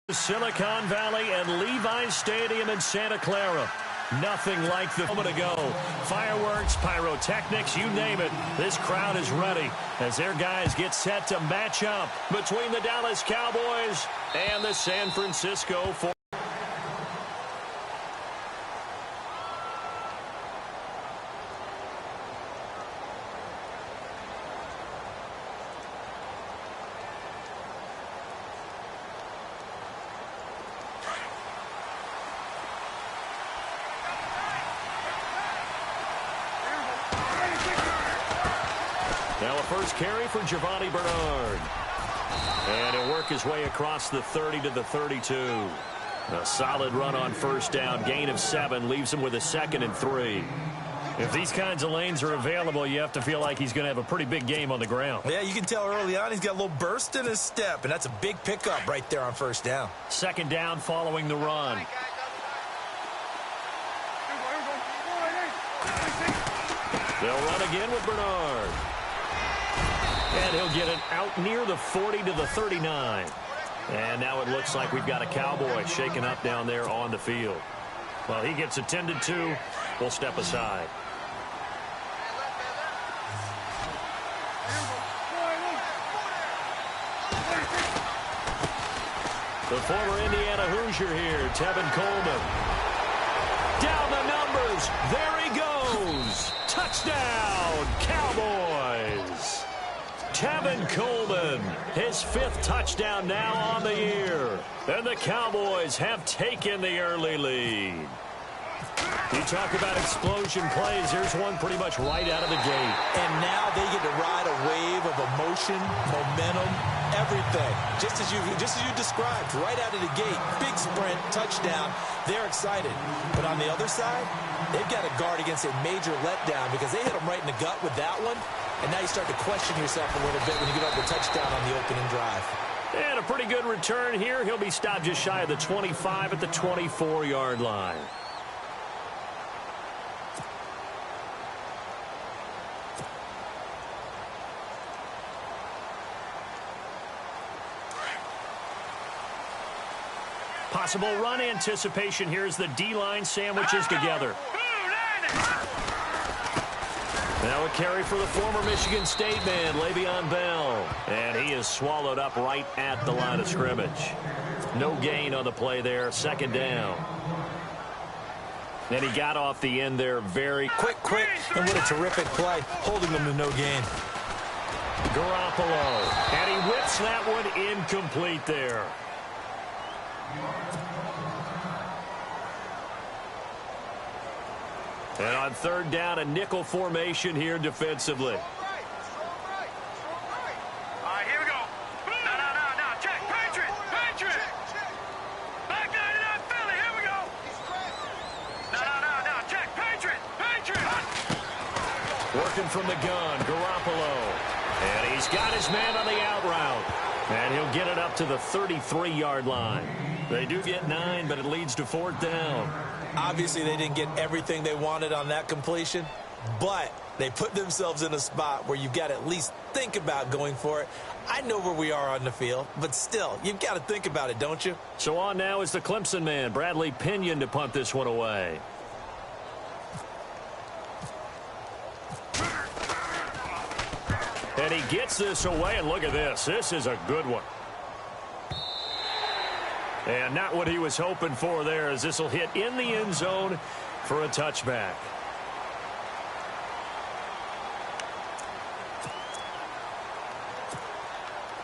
Silicon Valley and Levi's Stadium in Santa Clara. Nothing like the moment ago. Fireworks, pyrotechnics, you name it. This crowd is ready as their guys get set to match up between the Dallas Cowboys and the San Francisco 49ers. Now a first carry for Giovanni Bernard. And he'll work his way across the 30 to the 32. A solid run on first down. Gain of 7 leaves him with a 2nd and 3. If these kinds of lanes are available, you have to feel like he's going to have a pretty big game on the ground. Yeah, you can tell early on he's got a little burst in his step, and that's a big pickup right there on first down. 2nd down following the run. They'll run again with Bernard. And he'll get it out near the 40 to the 39. And now it looks like we've got a Cowboy shaken up down there on the field. Well, he gets attended to. We'll step aside. The former Indiana Hoosier here, Tevin Coleman. Down the numbers. There he goes. Touchdown, Cowboys. Tevin Coleman, his 5th touchdown now on the year. And the Cowboys have taken the early lead. You talk about explosion plays. Here's one pretty much right out of the gate. And now they get to ride a wave of emotion, momentum, everything. Just as you described, right out of the gate. Big sprint, touchdown. They're excited. But on the other side, they've got to guard against a major letdown because they hit them right in the gut with that one. And now you start to question yourself a little bit when you give up the touchdown on the opening drive. And a pretty good return here. He'll be stopped just shy of the 25 at the 24-yard line. Possible run anticipation here as the D-line sandwiches together. Now a carry for the former Michigan State man, Le'Veon Bell. And he is swallowed up right at the line of scrimmage. No gain on the play there, 2nd down. And he got off the end there very quick, and what a terrific play, holding them to no gain. Garoppolo, and he whips that one incomplete there. And on 3rd down, a nickel formation here defensively. All right, here we go. No, check. Patriot. Back 99, Philly, here we go. No, check. Patriot. Working from the gun, Garoppolo. And he's got his man on the out route. And he'll get it up to the 33-yard line. They do get 9, but it leads to 4th down. Obviously, they didn't get everything they wanted on that completion, but they put themselves in a spot where you've got to at least think about going for it. I know where we are on the field, but still, you've got to think about it, don't you? So on now is the Clemson man, Bradley Pinion, to punt this one away. And he gets this away, and look at this. This is a good one. And not what he was hoping for there, as this will hit in the end zone for a touchback.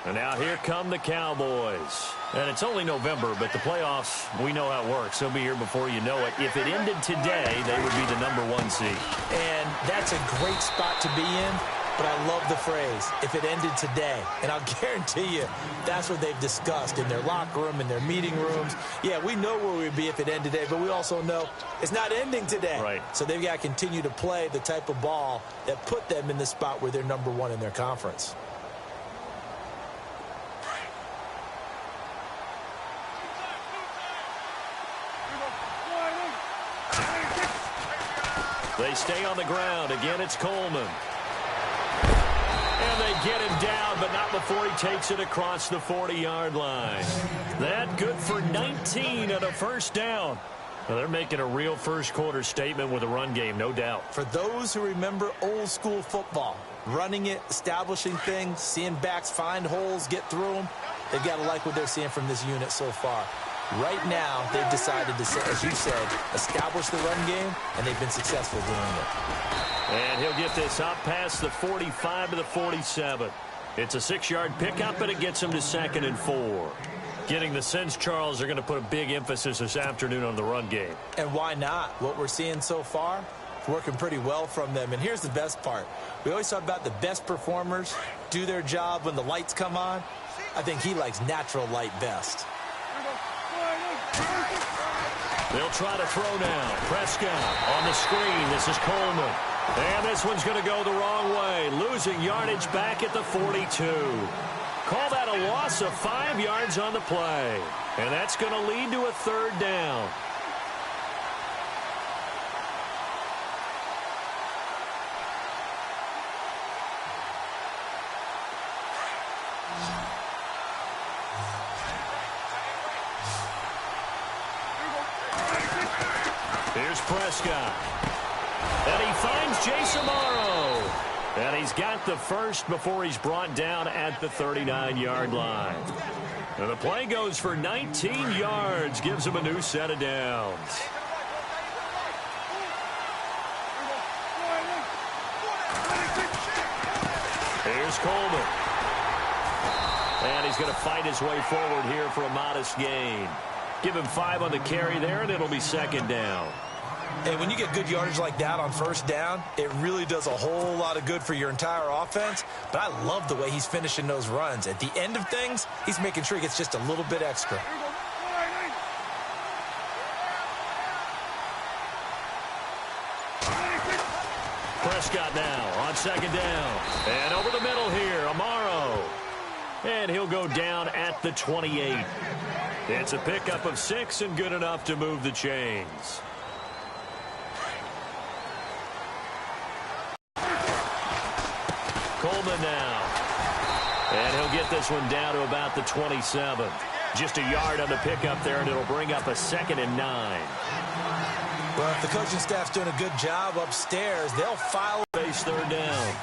And now here come the Cowboys. And it's only November, but the playoffs, we know how it works. They'll be here before you know it. If it ended today, they would be the #1 seed. And that's a great spot to be in. But I love the phrase, if it ended today. And I'll guarantee you, that's what they've discussed in their locker room, in their meeting rooms. Yeah, we know where we'd be if it ended today, but we also know it's not ending today. Right. So they've got to continue to play the type of ball that put them in the spot where they're #1 in their conference. They stay on the ground. Again, it's Coleman. And they get him down, but not before he takes it across the 40-yard line. That good for 19 and a first down. Well, they're making a real first-quarter statement with a run game, no doubt. For those who remember old-school football, running it, establishing things, seeing backs find holes, get through them, they've got to like what they're seeing from this unit so far. Right now, they've decided to, as you said, establish the run game, and they've been successful doing it. And he'll get this up past the 45 to the 47. It's a 6-yard pickup, and it gets him to 2nd and 4. Getting the sense, Charles, are going to put a big emphasis this afternoon on the run game. And why not? What we're seeing so far, it's working pretty well from them. And here's the best part. We always talk about the best performers do their job when the lights come on. I think he likes natural light best. They'll try to throw now. Prescott on the screen. This is Coleman. And this one's going to go the wrong way. Losing yardage back at the 42. Call that a loss of 5 yards on the play. And that's going to lead to a 3rd down. Here's Prescott. And he finds Jason Morrow. And he's got the first before he's brought down at the 39-yard line. And the play goes for 19 yards, gives him a new set of downs. Here's Coleman. And he's going to fight his way forward here for a modest gain. Give him 5 on the carry there, and it'll be 2nd down. And when you get good yardage like that on 1st down, it really does a whole lot of good for your entire offense. But I love the way he's finishing those runs. At the end of things, he's making sure he gets just a little bit extra. Prescott now on 2nd down. And over the middle here, Amaro. And he'll go down at the 28. It's a pickup of 6 and good enough to move the chains. Coleman now. And he'll get this one down to about the 27. Just a yard on the pickup there, and it'll bring up a 2nd and 9. Well, if the coaching staff's doing a good job upstairs, they'll file Base 3rd down.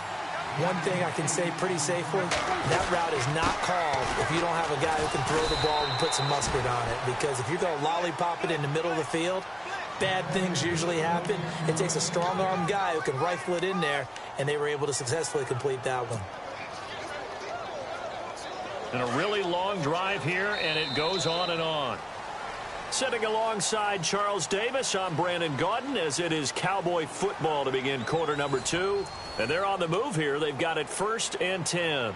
One thing I can say pretty safely, that route is not called if you don't have a guy who can throw the ball and put some mustard on it. Because if you're going to lollipop it in the middle of the field, bad things usually happen. It takes a strong-arm guy who can rifle it in there, and they were able to successfully complete that one. And a really long drive here, and it goes on and on. Sitting alongside Charles Davis, I'm Brandon Gaudin, as it is Cowboy football to begin quarter number 2. And they're on the move here. They've got it 1st and 10.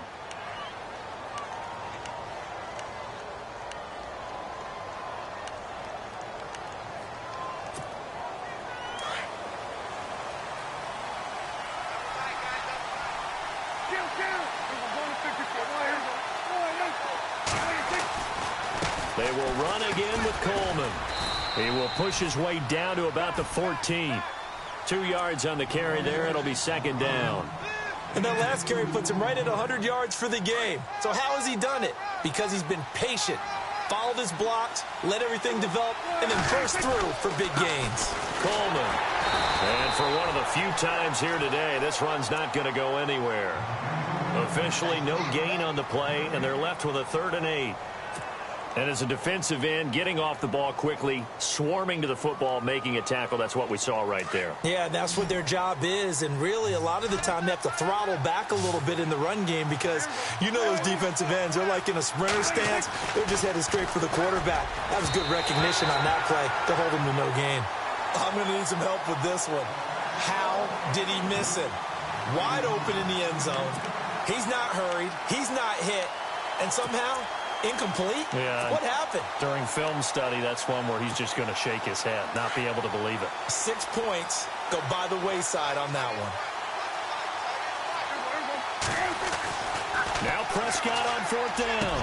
They will run again with Coleman. He will push his way down to about the 14. 2 yards on the carry there. It'll be 2nd down. And that last carry puts him right at 100 yards for the game. So how has he done it? Because he's been patient, followed his blocks, let everything develop, and then burst through for big gains. Coleman. And for one of the few times here today, this run's not going to go anywhere. Officially no gain on the play, and they're left with a 3rd and 8. And as a defensive end, getting off the ball quickly, swarming to the football, making a tackle, that's what we saw right there. Yeah, that's what their job is. And really, a lot of the time, they have to throttle back a little bit in the run game because you know those defensive ends, they're like in a sprinter stance. They're just headed straight for the quarterback. That was good recognition on that play to hold him to no gain. I'm going to need some help with this one. How did he miss it? Wide open in the end zone. He's not hurried. He's not hit. And somehow, incomplete? Yeah. What happened? During film study, that's one where he's just going to shake his head, not be able to believe it. 6 points go by the wayside on that one. Now Prescott on 4th down.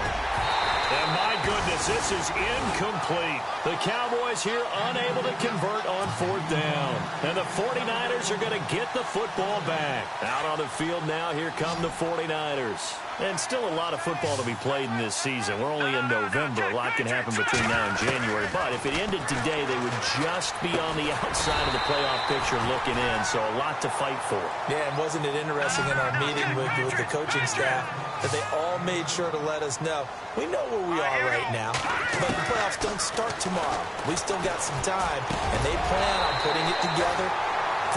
And my goodness, this is incomplete. The Cowboys here unable to convert on 4th down. And the 49ers are going to get the football back. Out on the field now, here come the 49ers. And still a lot of football to be played in this season. We're only in November. A lot can happen between now and January. But if it ended today, they would just be on the outside of the playoff picture looking in. So a lot to fight for. Yeah, and wasn't it interesting in our meeting with the coaching staff that they all made sure to let us know, we know where we are right now, but the playoffs don't start tomorrow. We still got some time, and they plan on putting it together,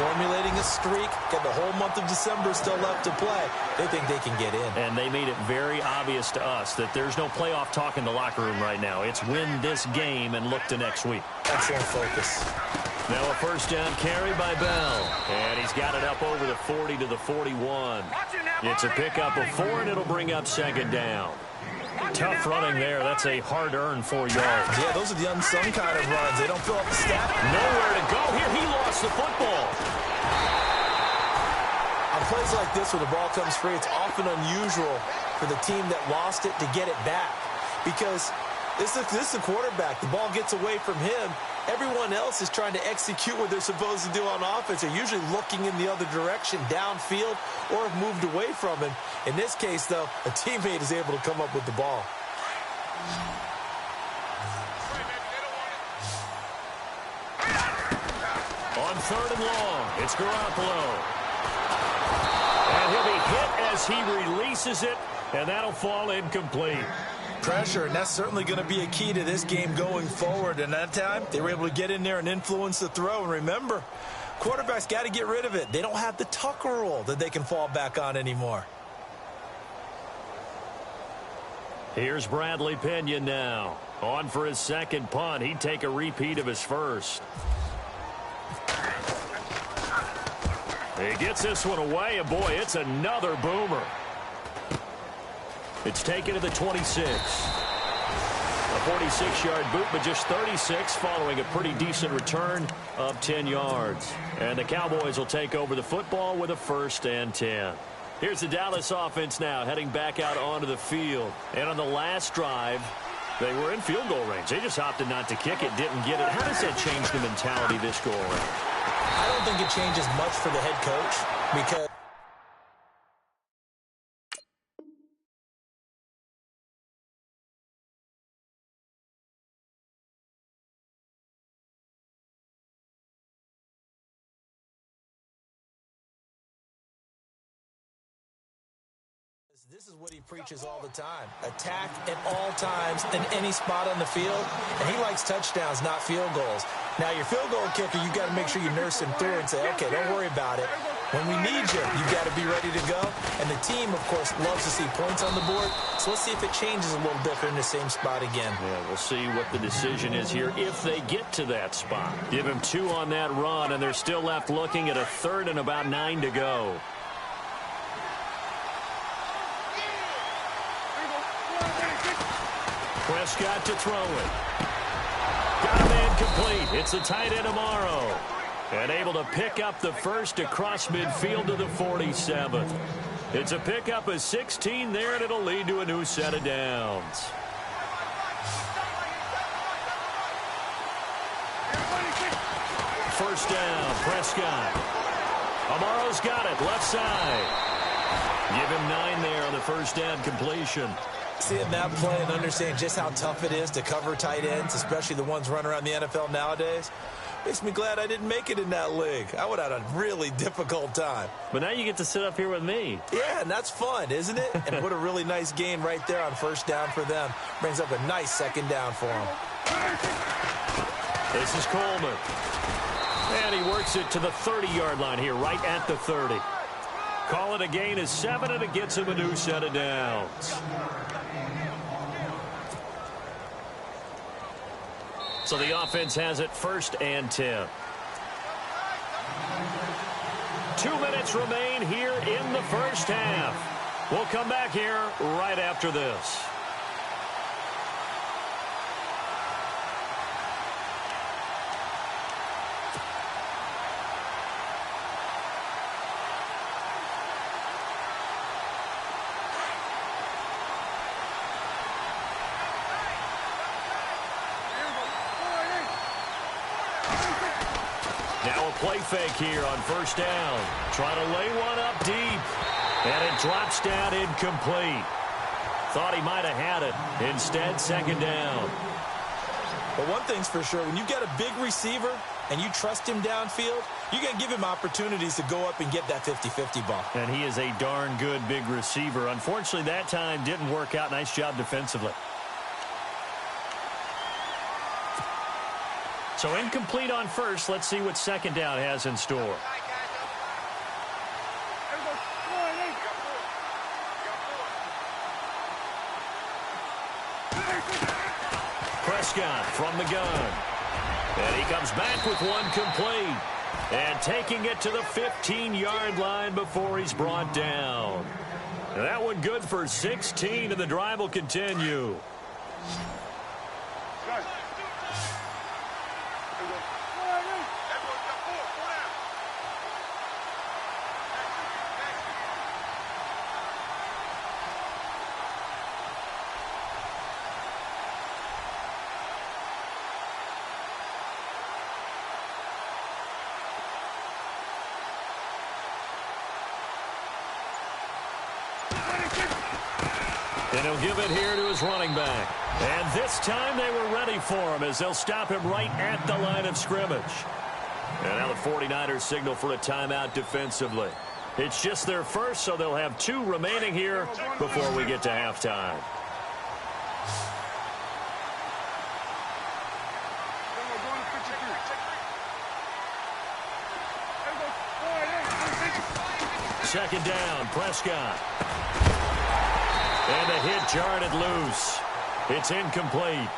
formulating a streak, get the whole month of December still left to play. They think they can get in. And they made it very obvious to us that there's no playoff talk in the locker room right now. It's win this game and look to next week. Excellent focus. Now a 1st down carry by Bell. And he's got it up over the 40 to the 41. It's a pickup of 4, and it'll bring up 2nd down. Tough running there. That's a hard-earned 4 yards. Yeah, those are the unsung kind of runs. They don't fill up the stat. Nowhere to go. Here he lost the football. On plays like this where the ball comes free, it's often unusual for the team that lost it to get it back. Because this is a quarterback. The ball gets away from him. Everyone else is trying to execute what they're supposed to do on offense. They're usually looking in the other direction, downfield, or have moved away from him. In this case, though, a teammate is able to come up with the ball. On 3rd and long, it's Garoppolo. And he'll be hit as he releases it, and that'll fall incomplete. Pressure, and that's certainly going to be a key to this game going forward. And that time, they were able to get in there and influence the throw. And remember, quarterbacks got to get rid of it. They don't have the Tucker rule that they can fall back on anymore. Here's Bradley Pena now. On for his 2nd punt. He'd take a repeat of his first. He gets this one away, and boy, it's another boomer. It's taken to the 26. A 46-yard boot, but just 36 following a pretty decent return of 10 yards. And the Cowboys will take over the football with a 1st and 10. Here's the Dallas offense now heading back out onto the field. And on the last drive, they were in field goal range. They just opted not to kick it, didn't get it. How does that change the mentality this go around? I don't think it changes much for the head coach because this is what he preaches all the time. Attack at all times in any spot on the field. And he likes touchdowns, not field goals. Now, your field goal kicker, you've got to make sure you nurse him through and say, okay, don't worry about it. When we need you, you've got to be ready to go. And the team, of course, loves to see points on the board. So let's see if it changes a little bit. They're in the same spot again. Yeah, we'll see what the decision is here if they get to that spot. Give him 2 on that run, and they're still left looking at a 3rd and about 9 to go. Prescott to throw it. Got a man complete. It's a tight end tomorrow. And able to pick up the first across midfield to the 47. It's a pickup of 16 there, and it'll lead to a new set of downs. First down, Prescott. Amaro's got it, left side. Give him 9 there on the first down completion. Seeing that play and understanding just how tough it is to cover tight ends, especially the ones running around the NFL nowadays, makes me glad I didn't make it in that league. I would have had a really difficult time. But now you get to sit up here with me. Yeah, and that's fun, isn't it? And what a really nice gain right there on first down for them. Brings up a nice 2nd down for them. This is Coleman. And he works it to the 30-yard line here, right at the 30. Call it a gain of 7, and it gets him a new set of downs. So the offense has it 1st and 10. 2 minutes remain here in the first half. We'll come back here right after this. Now a play fake here on first down. Trying to lay one up deep. And it drops down incomplete. Thought he might have had it. Instead, second down. But one thing's for sure, when you get a big receiver and you trust him downfield, you're going to give him opportunities to go up and get that 50-50 ball. And he is a darn good big receiver. Unfortunately, that time didn't work out. Nice job defensively. So incomplete on first. Let's see what second down has in store. Prescott from the gun. And he comes back with one complete. And taking it to the 15-yard line before he's brought down. And that one good for 16, and the drive will continue. And he'll give it here to his running back. And this time they were ready for him as they'll stop him right at the line of scrimmage. And now the 49ers signal for a timeout defensively. It's just their first, so they'll have 2 remaining here before we get to halftime. Second down, Prescott. And the hit jarred it loose. It's incomplete.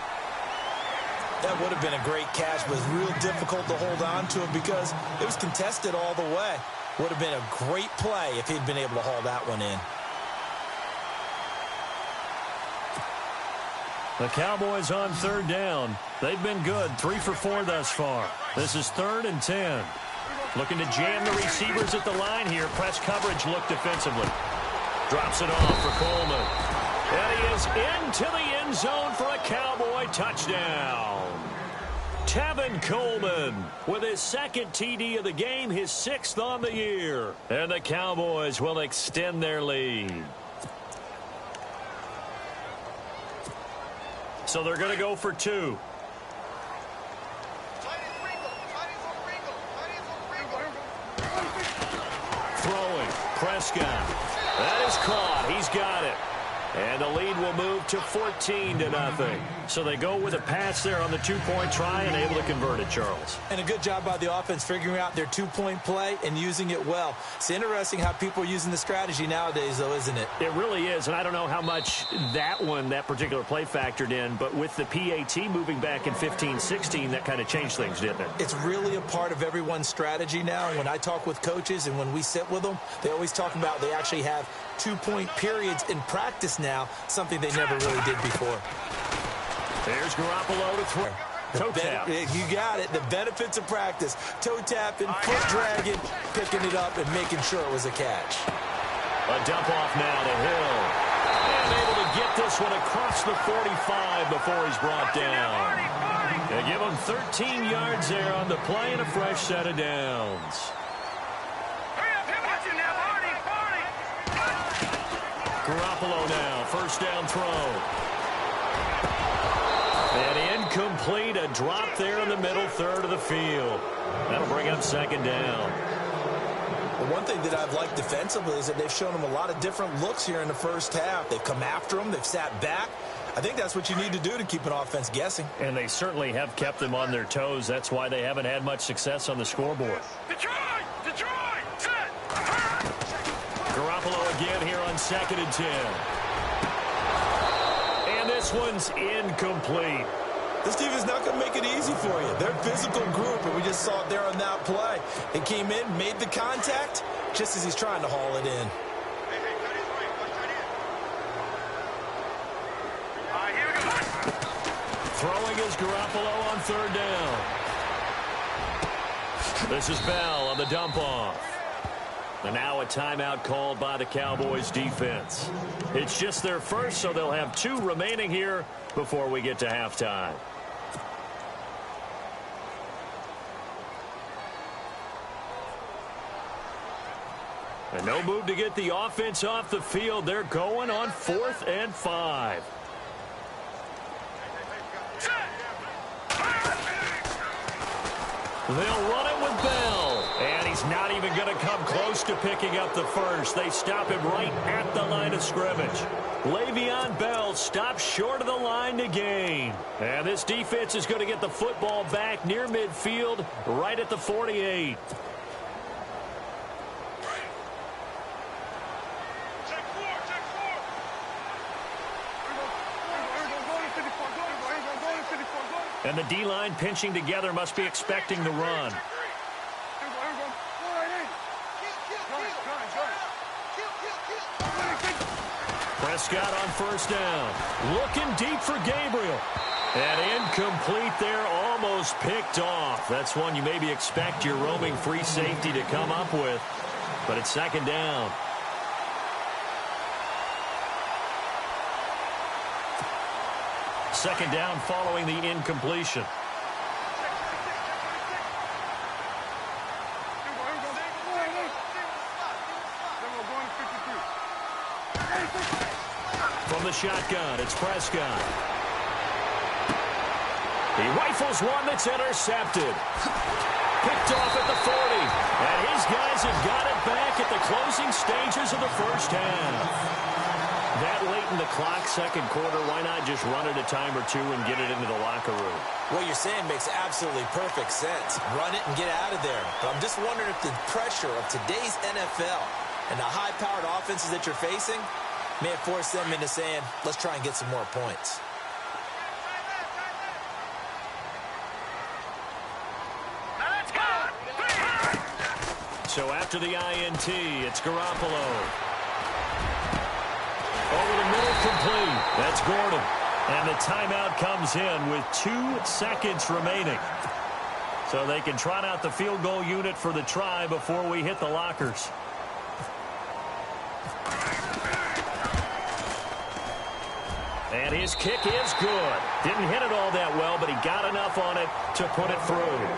That would have been a great catch, but it's real difficult to hold on to it because it was contested all the way. Would have been a great play if he'd been able to haul that one in. The Cowboys on third down. They've been good, 3 for 4 thus far. This is 3rd and 10. Looking to jam the receivers at the line here. Press coverage look defensively. Drops it off for Coleman. And he is into the end zone for a Cowboy touchdown. Tevin Coleman with his 2nd TD of the game, his 6th on the year. And the Cowboys will extend their lead. So they're going to go for 2. Throwing, Prescott. That is caught. He's got it. And the lead will move to 14-0. So they go with a pass there on the 2-point try and able to convert it, Charles. And a good job by the offense figuring out their 2-point play and using it well. It's interesting how people are using the strategy nowadays, though, isn't it? It really is, and I don't know how much that particular play factored in, but with the PAT moving back in 15-16, that kind of changed things, didn't it? It's really a part of everyone's strategy now. When I talk with coaches and when we sit with them, they always talk about they actually have 2-point periods in practice now, something they never really did before. There's Garoppolo to throw. Toe tap. You got it. The benefits of practice. Toe tapping, foot dragging, picking it up, and making sure it was a catch. A dump off now to Hill. And able to get this one across the 45 before he's brought down. They give him 13 yards there on the play and a fresh set of downs. Garoppolo now, first down throw. And incomplete, a drop there in the middle third of the field. That'll bring up second down. The one thing that I've liked defensively is that they've shown them a lot of different looks here in the first half. They've come after them, they've sat back. I think that's what you need to do to keep an offense guessing. And they certainly have kept them on their toes. That's why they haven't had much success on the scoreboard. Detroit! Set! Garoppolo again here on 2nd and 10. And this one's incomplete. This team is not going to make it easy for you. They're a physical group, and we just saw it there on that play. It came in, made the contact, just as he's trying to haul it in. Throwing is Garoppolo on 3rd down. This is Bell on the dump off. And now a timeout called by the Cowboys defense. It's just their first, so they'll have 2 remaining here before we get to halftime. And no move to get the offense off the field. They're going on 4th and 5. They'll run it with Bell. And he's not even going to come close to picking up the first. They stop him right at the line of scrimmage. Le'Veon Bell stops short of the line to gain. And this defense is going to get the football back near midfield, right at the 48. And the D-line pinching together must be expecting the run. Prescott on first down. Looking deep for Gabriel. And incomplete there, almost picked off. That's one you maybe expect your roaming free safety to come up with. But it's second down. Second down following the incompletion. From the shotgun, it's Prescott. He rifles one that's intercepted. Picked off at the 40. And his guys have got it back at the closing stages of the first half. That late in the clock, second quarter, why not just run it a time or two and get it into the locker room? What you're saying makes absolutely perfect sense. Run it and get out of there. But I'm just wondering if the pressure of today's NFL and the high-powered offenses that you're facing may have forced them into saying, let's try and get some more points. So after the INT, it's Garoppolo. Over the middle, complete. That's Gordon. And the timeout comes in with 2 seconds remaining. So they can trot out the field goal unit for the try before we hit the lockers. And his kick is good. Didn't hit it all that well, but he got enough on it to put it through.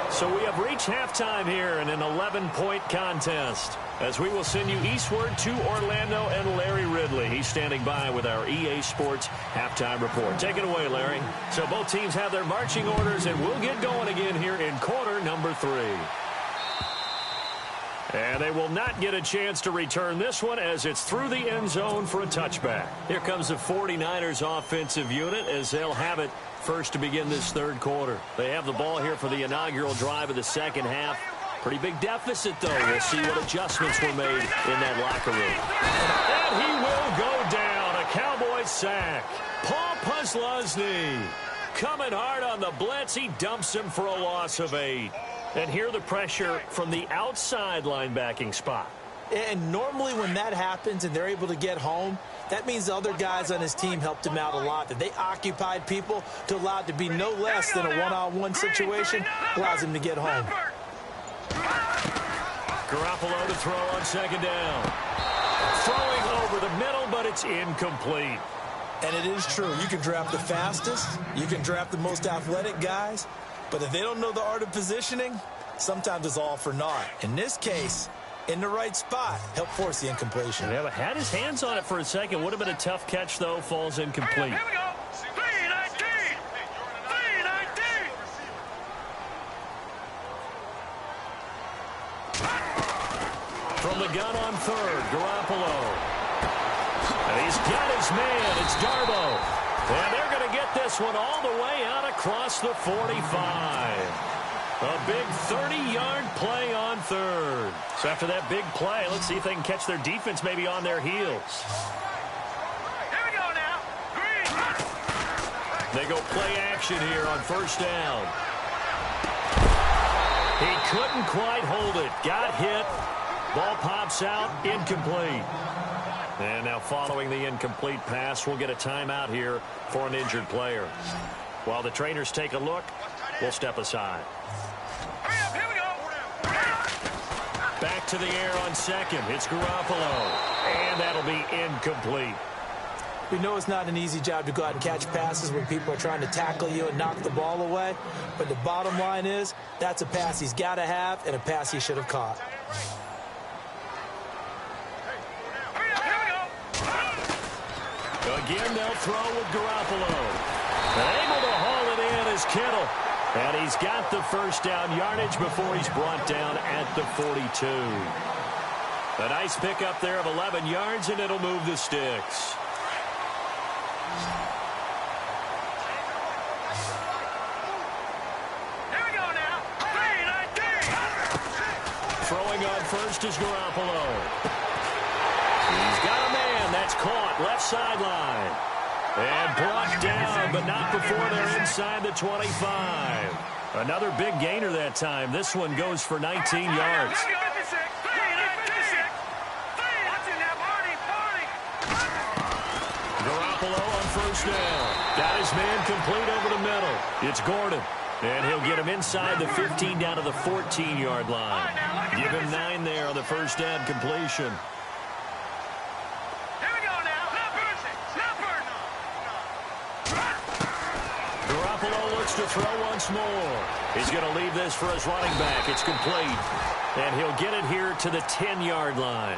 So we have reached halftime here in an 11-point contest, as we will send you eastward to Orlando and Larry Ridley. He's standing by with our EA Sports halftime report. Take it away, Larry. So both teams have their marching orders, and we'll get going again here in quarter number 3. And they will not get a chance to return this one as it's through the end zone for a touchback. Here comes the 49ers offensive unit as they'll have it first to begin this third quarter. They have the ball here for the inaugural drive of the second half. Pretty big deficit, though. We'll see what adjustments were made in that locker room. And he will go down. A Cowboys sack. Paul Posluszny coming hard on the blitz. He dumps him for a loss of 8. And here the pressure from the outside linebacking spot. And normally when that happens and they're able to get home, that means the other guys on his team helped him out a lot. That they occupied people to allow it to be no less than a one-on-one situation, allows him to get home. Garoppolo to throw on second down. Throwing over the middle, but it's incomplete. And it is true. You can draft the fastest. You can draft the most athletic guys. But if they don't know the art of positioning, sometimes it's all for naught. In this case, in the right spot, help force the incompletion. Yeah, but had his hands on it for a second. Would have been a tough catch, though. Falls incomplete. Here we go. 319. 319. From the gun on third, Garoppolo. And he's got his man. It's Darbo. And they're going to get this one all the way out across the 45. A big 30-yard play on third. So after that big play, let's see if they can catch their defense maybe on their heels. Here we go now. Green. They go play action here on first down. He couldn't quite hold it. Got hit. Ball pops out. Incomplete. And now following the incomplete pass, we'll get a timeout here for an injured player. While the trainers take a look, we'll step aside. Here we go. Back to the air on second. It's Garoppolo. And that'll be incomplete. We know it's not an easy job to go out and catch passes when people are trying to tackle you and knock the ball away. But the bottom line is, that's a pass he's got to have and a pass he should have caught. Again, they'll throw with Garoppolo. Able to haul it in is Kittle. And he's got the first down yardage before he's brought down at the 42. A nice pickup there of 11 yards, and it'll move the sticks. Here we go now. Throwing on first is Garoppolo. He's got a man. That's caught left sideline. And brought down, but not before they're inside the 25. Another big gainer that time. This one goes for 19 yards. Garoppolo on first down. Got his man complete over the middle. It's Gordon. And he'll get him inside the 15 down to the 14-yard line. Give him 9 there on the first down completion. Garoppolo looks to throw once more. He's going to leave this for his running back. It's complete. And he'll get it here to the 10-yard line.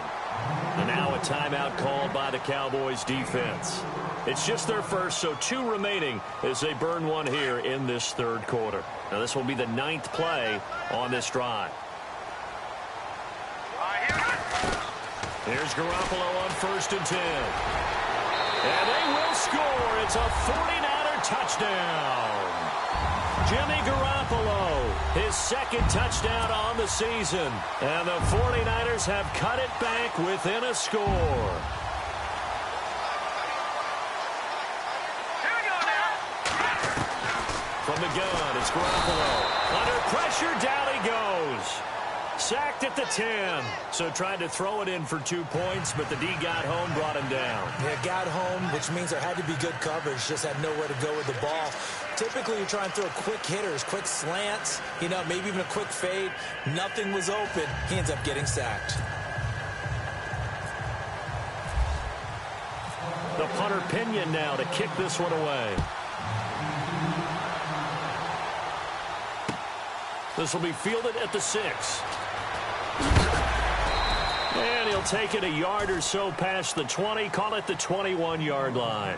And now a timeout called by the Cowboys defense. It's just their first, so 2 remaining as they burn one here in this third quarter. Now this will be the 9th play on this drive. Here's Garoppolo on first and 10. And they will score. It's a 49er touchdown. Jimmy Garoppolo, his second touchdown on the season. And the 49ers have cut it back within a score. Here we go now. From the gun, it's Garoppolo. Under pressure, down he goes. Sacked at the 10. So tried to throw it in for 2 points, but the D got home, brought him down. Yeah, got home, which means there had to be good coverage. Just had nowhere to go with the ball. Typically, you try and throw quick hitters, quick slants, maybe even a quick fade. Nothing was open. He ends up getting sacked. The punter Pinion now to kick this one away. This will be fielded at the 6. And he'll take it a yard or so past the 20, call it the 21-yard line.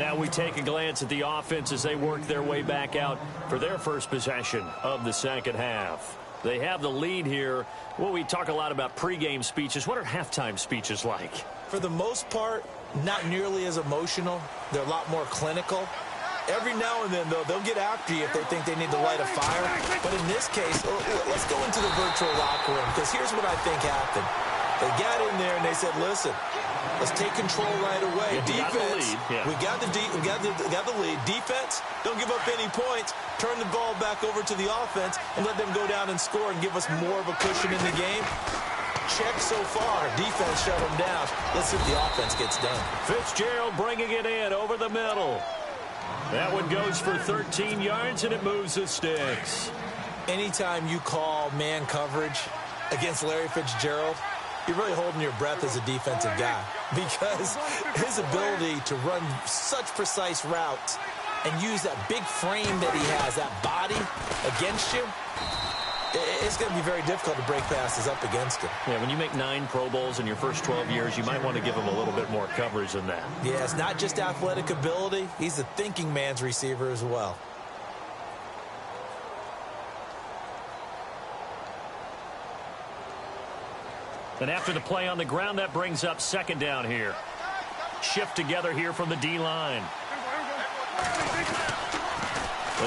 Now we take a glance at the offense as they work their way back out for their first possession of the second half. They have the lead here. Well, we talk a lot about pregame speeches. What are halftime speeches like? For the most part, not nearly as emotional. They're a lot more clinical. Every now and then, though, they'll get after you if they think they need to light a fire. But in this case, let's go into the virtual locker room, because here's what I think happened. They got in there and they said, listen, let's take control right away. Defense, we got the lead. Defense, don't give up any points. Turn the ball back over to the offense and let them go down and score and give us more of a cushion in the game. Check so far. Defense shut them down. Let's see if the offense gets done. Fitzgerald bringing it in over the middle. That one goes for 13 yards, and it moves the sticks. Anytime you call man coverage against Larry Fitzgerald, you're really holding your breath as a defensive guy, because his ability to run such precise routes and use that big frame that he has, that body against you, it's going to be very difficult to break passes up against him. Yeah, when you make 9 Pro Bowls in your first 12 years, you might want to give him a little bit more coverage than that. Yeah, it's not just athletic ability. He's a thinking man's receiver as well. And after the play on the ground, that brings up second down here. Shift together here from the D-line.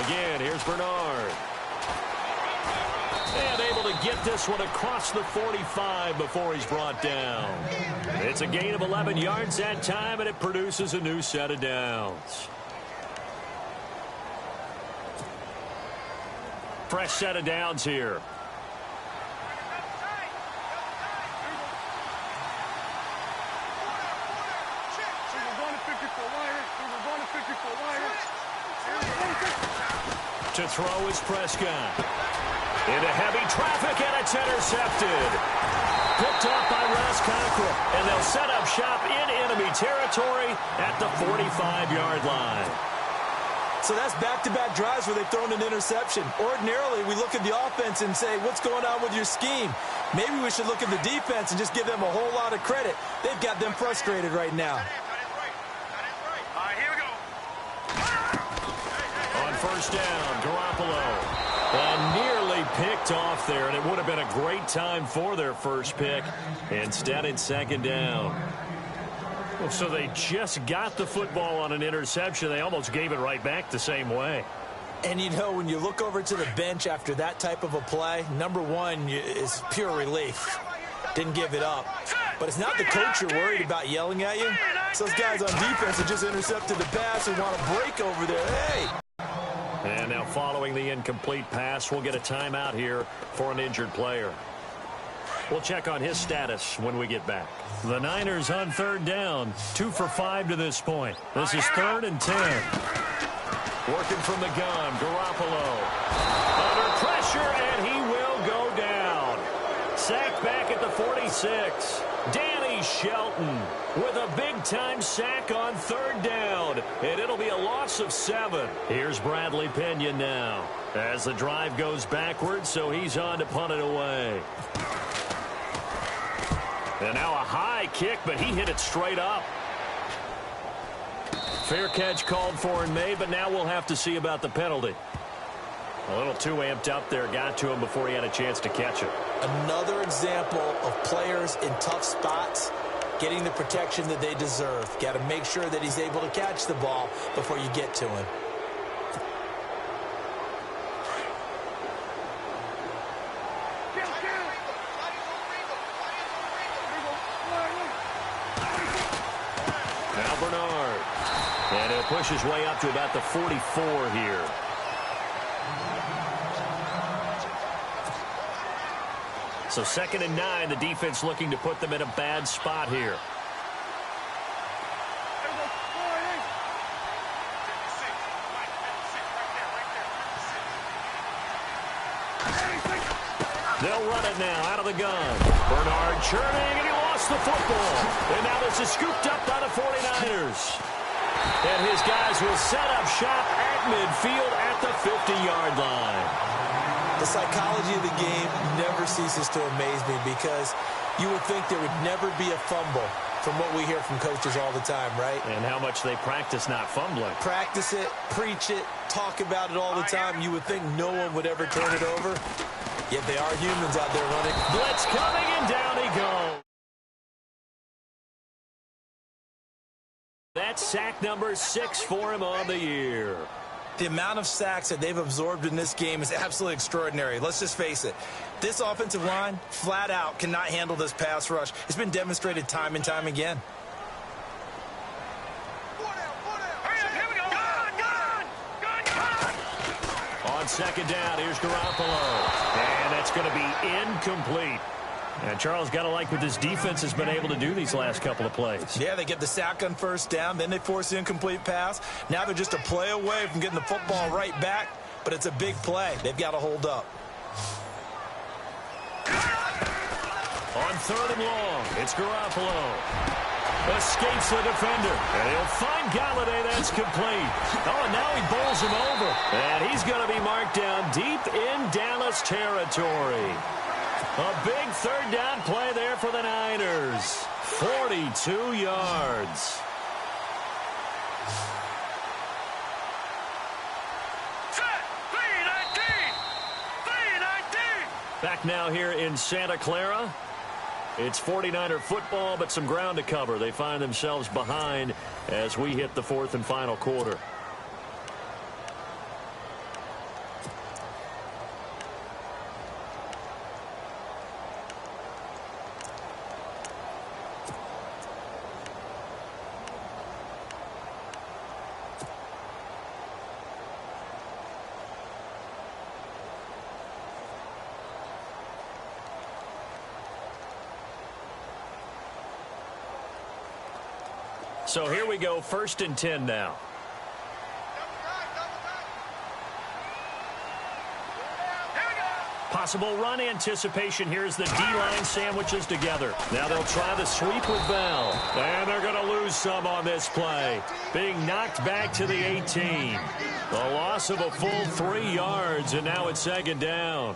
Again, here's Bernard. And able to get this one across the 45 before he's brought down. It's a gain of 11 yards that time, and it produces a new set of downs. Fresh set of downs here. To throw is Prescott. Into heavy traffic, and it's intercepted. Picked off by Ross Cockrell, and they'll set up shop in enemy territory at the 45-yard line. So that's back-to-back drives where they've thrown an interception. Ordinarily, we look at the offense and say, what's going on with your scheme? Maybe we should look at the defense and just give them a whole lot of credit. They've got them frustrated right now. first down. Garoppolo. And nearly picked off there, and it would have been a great time for their first pick. Instead, it's second down. Well, so they just got the football on an interception. They almost gave it right back the same way. And, you know, when you look over to the bench after that type of a play, number one is pure relief. Didn't give it up. But it's not the coach you're worried about yelling at you. It's those guys on defense that just intercepted the pass and want to break over there. Hey! And now following the incomplete pass, we'll get a timeout here for an injured player. We'll check on his status when we get back. The Niners on third down, 2 for 5 to this point. This is 3rd and 10. Working from the gun, Garoppolo. Under pressure, and he will go down. Sacked back at the 46. Danny Shelton with a big-time sack on third down, and it'll be a loss of 7. Here's Bradley Pinion now as the drive goes backwards, so he's on to punt it away. And now a high kick, but he hit it straight up. Fair catch called for and made, but now we'll have to see about the penalty. A little too amped up there, got to him before he had a chance to catch it. Another example of players in tough spots getting the protection that they deserve. Got to make sure that he's able to catch the ball before you get to him. Now Bernard. And he'll push his way up to about the 44 here. So 2nd and 9, the defense looking to put them in a bad spot here. They'll run it now out of the gun. Bernard churning, and he lost the football. And now this is scooped up by the 49ers. And his guys will set up shop at midfield at the 50-yard line. The psychology of the game never ceases to amaze me because you would think there would never be a fumble from what we hear from coaches all the time, right? And how much they practice not fumbling. Practice it, preach it, talk about it all the time. You would think no one would ever turn it over. Yet they are humans out there running. Blitz coming, and down he goes. That's sack number 6 for him on the year. The amount of sacks that they've absorbed in this game is absolutely extraordinary. Let's just face it. This offensive line, flat out, cannot handle this pass rush. It's been demonstrated time and time again. On 2nd down, here's Garoppolo. And that's going to be incomplete. And Charles, got to like what this defense has been able to do these last couple of plays. Yeah, they get the sack on 1st down, then they force the incomplete pass. Now they're just a play away from getting the football right back, but it's a big play. They've got to hold up. On 3rd and long, it's Garoppolo. Escapes the defender, and he'll find Galladay. That's complete. Oh, and now he bowls him over. And he's going to be marked down deep in Dallas territory. A big 3rd down play there for the Niners. 42 yards. Back now here in Santa Clara. It's 49er football, but some ground to cover. They find themselves behind as we hit the 4th and final quarter. So here we go, 1st and 10 now. Possible run anticipation. Here's the D-line sandwiches together. Now they'll try the sweep with Bell. And they're going to lose some on this play. Being knocked back to the 18. The loss of a full 3 yards, and now it's 2nd down.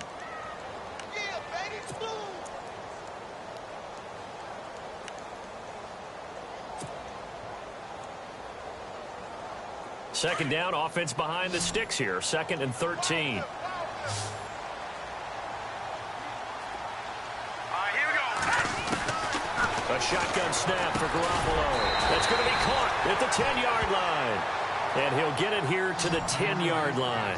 Second down, offense behind the sticks here. 2nd and 13. A shotgun snap for Garoppolo. That's going to be caught at the 10-yard line. And he'll get it here to the 10-yard line.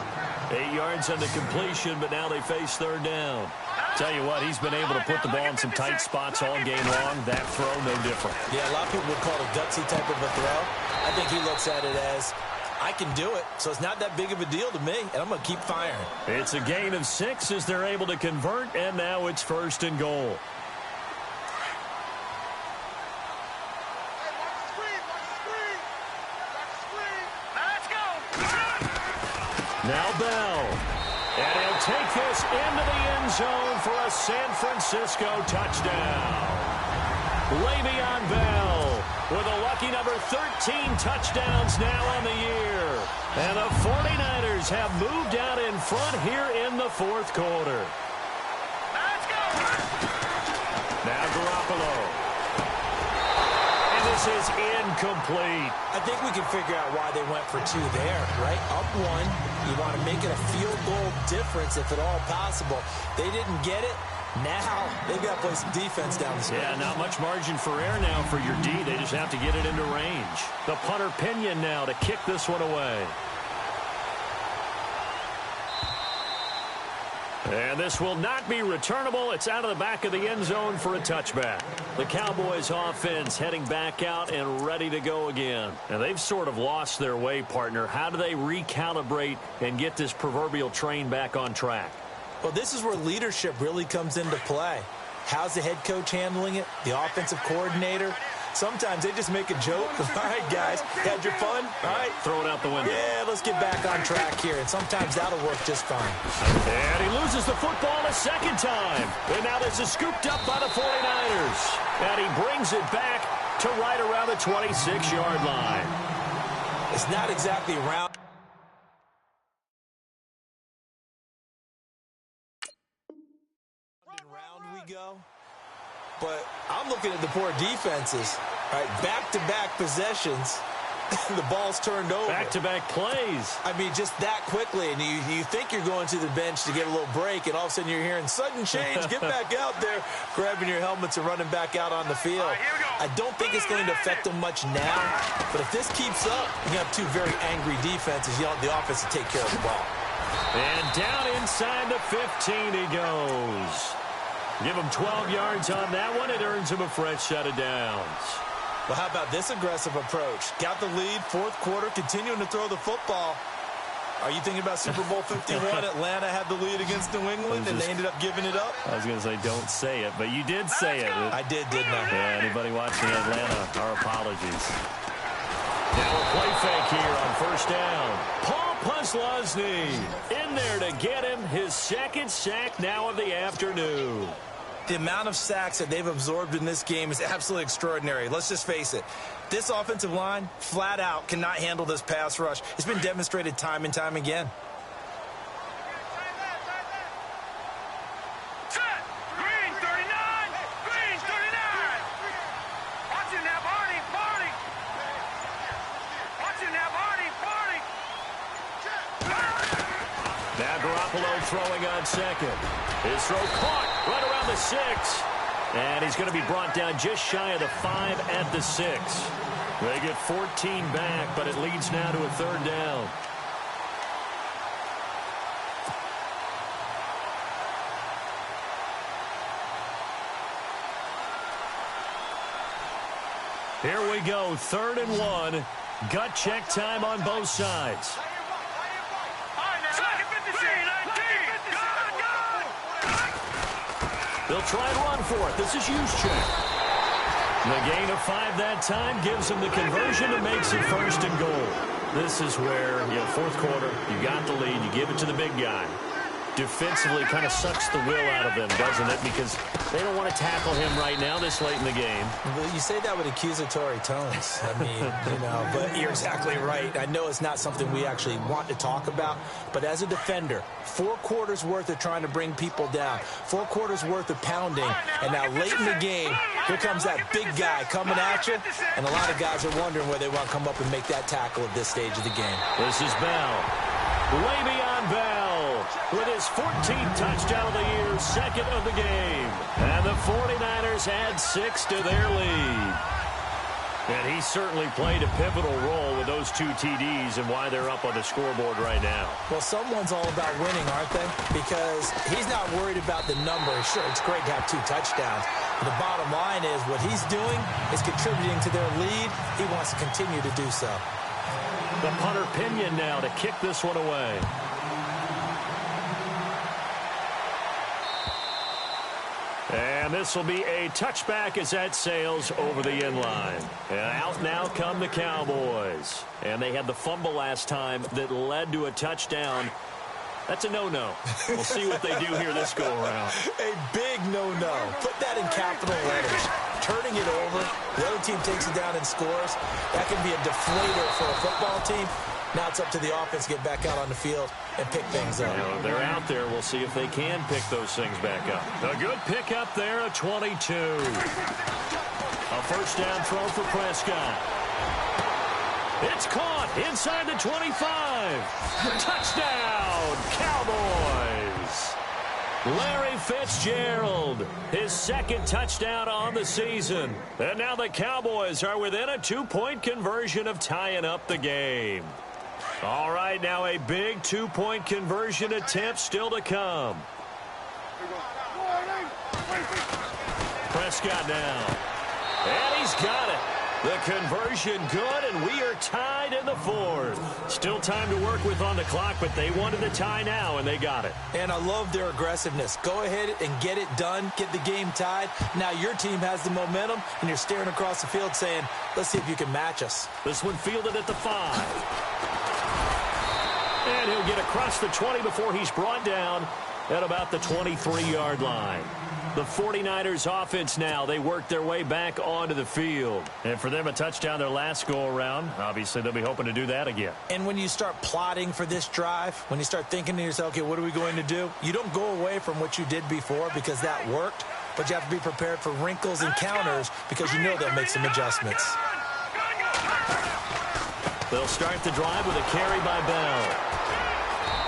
8 yards on the completion, but now they face 3rd down. Tell you what, he's been able to put the ball in some tight spots all game long. That throw, no different. Yeah, a lot of people would call it a gutsy type of a throw. I think he looks at it as, I can do it, so it's not that big of a deal to me, and I'm going to keep firing. It's a gain of 6 as they're able to convert, and now it's 1st and goal. Now Bell. And he'll take this into the end zone for a San Francisco touchdown. Le'Veon Bell with a lucky number 13 touchdowns now on the year. And the 49ers have moved out in front here in the 4th quarter. Let's go! Now Garoppolo. This is incomplete. I think we can figure out why they went for 2 there, right? Up 1, you want to make it a field goal difference if at all possible. They didn't get it. Now they've got to play some defense down the stretch. Yeah, not much margin for error now for your D. They just have to get it into range. The punter Pinion now to kick this one away. And this will not be returnable. It's out of the back of the end zone for a touchback. The Cowboys offense heading back out and ready to go again. And they've sort of lost their way, partner. How do they recalibrate and get this proverbial train back on track? Well, this is where leadership really comes into play. How's the head coach handling it? The offensive coordinator? Sometimes they just make a joke. All right, guys, had your fun? All right. Throw it out the window. Yeah, let's get back on track here. And sometimes that'll work just fine. And he loses the football a 2nd time. And now this is scooped up by the 49ers. And he brings it back to right around the 26-yard line. It's not exactly round. Round we go. But I'm looking at the poor defenses. All right, back-to-back possessions. The ball's turned over. Back-to-back plays. I mean, just that quickly. And you think you're going to the bench to get a little break, and all of a sudden you're hearing sudden change. Get back out there, grabbing your helmets and running back out on the field. I don't think it's going to affect them much now. But if this keeps up, you have 2 very angry defenses. You want the offense to take care of the ball. And down inside the 15 he goes. Give him 12 yards on that one. It earns him a fresh set of downs. Well, how about this aggressive approach? Got the lead, 4th quarter, continuing to throw the football. Are you thinking about Super Bowl 51? Atlanta had the lead against New England, and they ended up giving it up? I was going to say, don't say it, but you did say it. I did, didn't I? Yeah, anybody watching Atlanta, our apologies. Now a play fake here on 1st down. Paul Puslosny in there to get him his 2nd sack now of the afternoon. The amount of sacks that they've absorbed in this game is absolutely extraordinary. Let's just face it. This offensive line, flat out, cannot handle this pass rush. It's been demonstrated time and time again. Set! Green 39! Green 39! Watch him now, Barney! Barney! Watch him now, Barney! Barney! Now Garoppolo throwing on 2nd. His throw caught right around the 6. And he's going to be brought down just shy of the 5 at the 6. They get 14 back, but it leads now to a 3rd down. Here we go, 3rd and 1. Gut check time on both sides. They'll try and run for it. This is Juszczyk. The gain of 5 that time gives them the conversion and makes it 1st and goal. This is where, 4th quarter, you got the lead. You give it to the big guy. defensively kind of sucks the will out of them, doesn't it? Because they don't want to tackle him right now this late in the game. Well, you say that with accusatory tones. I mean, you know, but you're exactly right. I know it's not something we actually want to talk about, but as a defender, 4 quarters worth of trying to bring people down, 4 quarters worth of pounding, and now late in the game, here comes that big guy coming at you, and a lot of guys are wondering where they want to come up and make that tackle at this stage of the game. This is Bell. Le'Veon Bell with his 14th touchdown of the year, second of the game. And the 49ers add 6 to their lead. And he certainly played a pivotal role with those 2 TDs and why they're up on the scoreboard right now. Well, someone's all about winning, aren't they? Because he's not worried about the numbers. Sure, it's great to have 2 touchdowns. But the bottom line is what he's doing is contributing to their lead. He wants to continue to do so. The punter Pinion now to kick this one away. And this will be a touchback as that sails over the end line. And out now come the Cowboys. And they had the fumble last time that led to a touchdown. That's a no-no. We'll see what they do here this go-around. A big no-no. Put that in capital letters. Turning it over, the other team takes it down and scores. That can be a deflator for a football team. Now it's up to the offense to get back out on the field and pick things up. If they're out there, we'll see if they can pick those things back up. A good pick up there, a 22. A first down throw for Prescott. It's caught inside the 25. Touchdown, Cowboys. Larry Fitzgerald, his 2nd touchdown on the season. And now the Cowboys are within a 2-point conversion of tying up the game. All right, now a big 2-point conversion attempt still to come. Prescott now. And he's got it. The conversion good, and we are tied in the 4th. Still time to work with on the clock, but they wanted the tie now, and they got it. And I love their aggressiveness. Go ahead and get it done. Get the game tied. Now your team has the momentum, and you're staring across the field saying, let's see if you can match us. This one fielded at the 5. And he'll get across the 20 before he's brought down at about the 23-yard line. The 49ers offense now, they work their way back onto the field. And for them, a touchdown their last go-around. Obviously, they'll be hoping to do that again. And when you start plotting for this drive, when you start thinking to yourself, okay, what are we going to do? You don't go away from what you did before because that worked, but you have to be prepared for wrinkles and counters because you know they'll make some adjustments. They'll start the drive with a carry by Bell.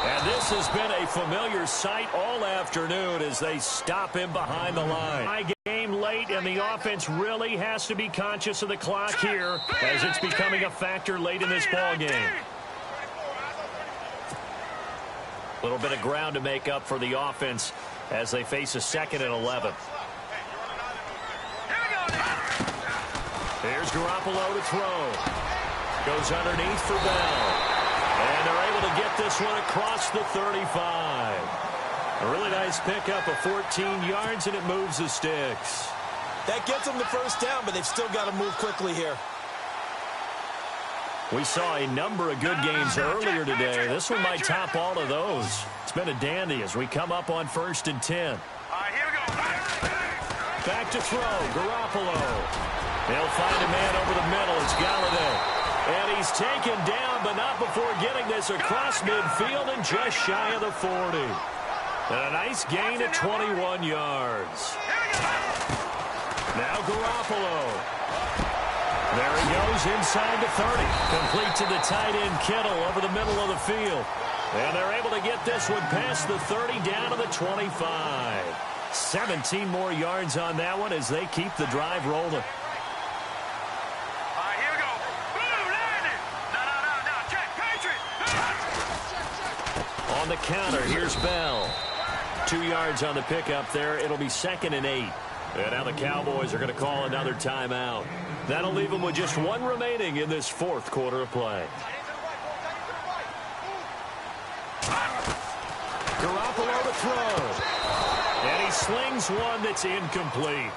And this has been a familiar sight all afternoon as they stop him behind the line. High game late, and the offense really has to be conscious of the clock here as it's becoming a factor late in this ball game. A little bit of ground to make up for the offense as they face a 2nd and 11. Here's Garoppolo to throw. Goes underneath for Bell. And they're able to get this one across the 35. A really nice pickup of 14 yards, and it moves the sticks. That gets them the first down, but they've still got to move quickly here. We saw a number of good games earlier today. This one might top all of those. It's been a dandy as we come up on 1st and 10. All right, here we go. Back to throw, Garoppolo. They'll find a man over the middle. It's Galladay. And he's taken down, but not before getting this across midfield and just shy of the 40. And a nice gain at 21 yards. Now Garoppolo. There he goes inside the 30. Complete to the tight end Kittle over the middle of the field. And they're able to get this one past the 30 down to the 25. 17 more yards on that one as they keep the drive rolling. On the counter, here's Bell. 2 yards on the pickup there. It'll be 2nd and 8. And now the Cowboys are going to call another timeout. That'll leave them with just 1 remaining in this 4th quarter of play. Garoppolo to throw. And he slings one that's incomplete.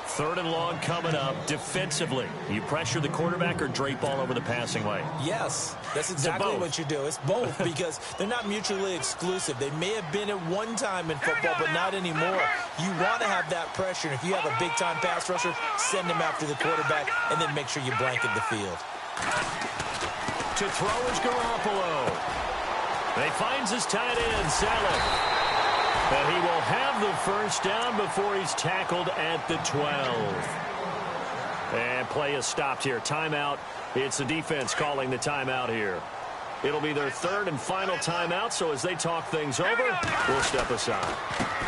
3rd and long coming up. Defensively, you pressure the quarterback or drape all over the passing lane? Yes, that's exactly what you do. It's both because they're not mutually exclusive. They may have been at one time in football, but not anymore. You want to have that pressure. And if you have a big-time pass rusher, send him after the quarterback and then make sure you blanket the field. To throw is Garoppolo. He finds his tight end, Saleh. And he will have the first down before he's tackled at the 12. And play is stopped here. Timeout. It's the defense calling the timeout here. It'll be their 3rd and final timeout, so as they talk things over, we'll step aside.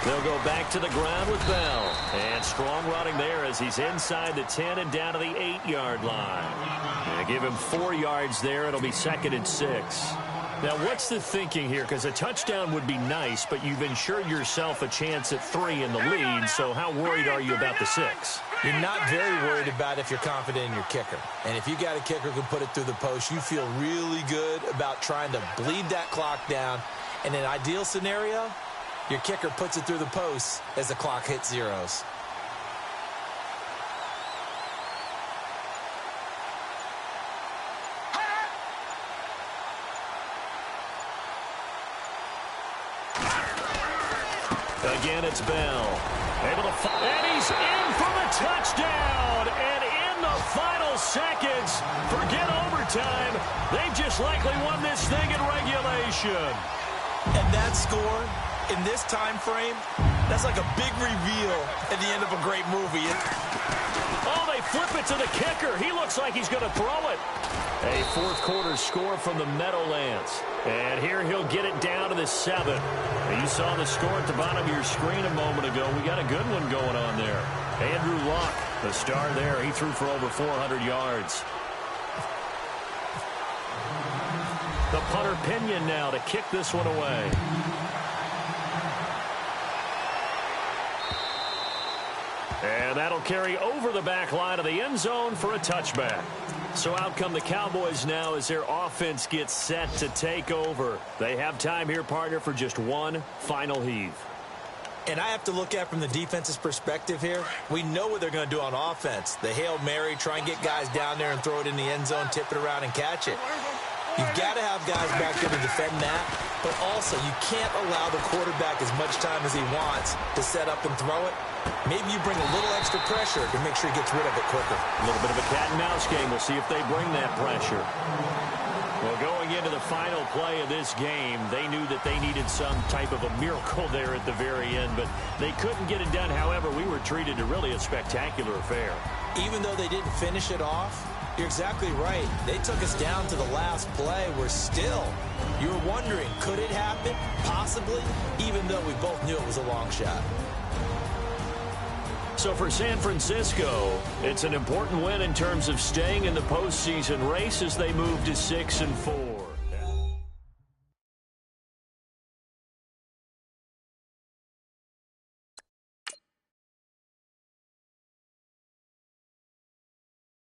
They'll go back to the ground with Bell. And strong running there as he's inside the 10 and down to the 8-yard line. And give him 4 yards there. It'll be 2nd and 6. Now, what's the thinking here? Because a touchdown would be nice, but you've ensured yourself a chance at 3 in the lead, so how worried are you about the 6? You're not very worried about if you're confident in your kicker. And if you got a kicker who can put it through the post, you feel really good about trying to bleed that clock down. In an ideal scenario, your kicker puts it through the post as the clock hits zeros. Again, it's Bell. Able to find, and he's in for the touchdown. And in the final seconds, forget overtime. They've just likely won this thing in regulation. And that score in this time frame, that's like a big reveal at the end of a great movie. Oh, they flip it to the kicker. He looks like he's going to throw it. A 4th quarter score from the Meadowlands. And here he'll get it down to the 7. You saw the score at the bottom of your screen a moment ago. We got a good one going on there. Andrew Luck, the star there. He threw for over 400 yards. The punter Pinion now to kick this one away. And that'll carry over the back line of the end zone for a touchback. So out come the Cowboys now as their offense gets set to take over. They have time here, partner, for just one final heave. And I have to look at from the defense's perspective here. We know what they're going to do on offense. The Hail Mary, try and get guys down there and throw it in the end zone, tip it around and catch it. You've got to have guys back there to defend that, but also you can't allow the quarterback as much time as he wants to set up and throw it. Maybe you bring a little extra pressure to make sure he gets rid of it quicker. A little bit of a cat and mouse game. We'll see if they bring that pressure. Well, going into the final play of this game, they knew that they needed some type of a miracle there at the very end, but they couldn't get it done. However, we were treated to really a spectacular affair. Even though they didn't finish it off, you're exactly right. They took us down to the last play. We're still, you were wondering, could it happen? Possibly, even though we both knew it was a long shot. So for San Francisco, it's an important win in terms of staying in the postseason race as they move to 6-4.